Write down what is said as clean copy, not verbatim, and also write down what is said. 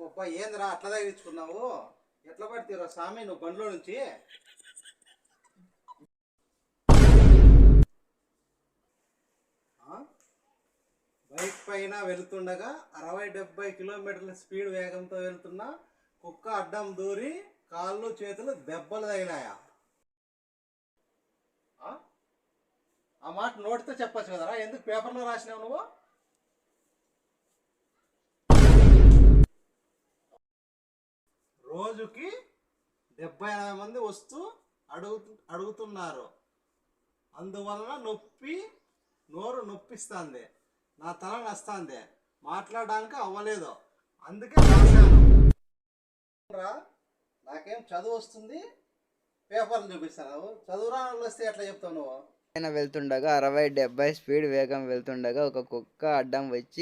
గొప్ప ఏందిరా అట్లా తగిలించుకున్నావు? ఎట్లా పడితేరా స్వామి నువ్వు బండిలో నుంచి? బైక్ పైన వెళ్తుండగా 60-70 కిలోమీటర్ల స్పీడ్ వేగంతో వెళ్తున్నా కుక్క అడ్డం దూరి కాళ్ళు చేతులు దెబ్బలు తగిలాయా? ఆ మాట నోటితో చెప్పచ్చు కదరా, ఎందుకు పేపర్లో రాసినావు నువ్వు? రోజుకి 70-80 మంది వస్తూ అడుగుతున్నారు, అందువలన నోరు నొప్పిస్తుంది, నా తల నస్తుంది, మాట్లాడడానికి అవ్వలేదు, అందుకే రాశాను రా. నాకేం చదువు వస్తుంది, పేపర్లు చూపిస్తాను. చదువు రాని వాళ్ళు వస్తే ఎట్లా చెప్తావు నువ్వు? పైన వెళ్తుండగా 60-70 స్పీడ్ వేగం వెళ్తుండగా ఒక కుక్క అడ్డం వచ్చి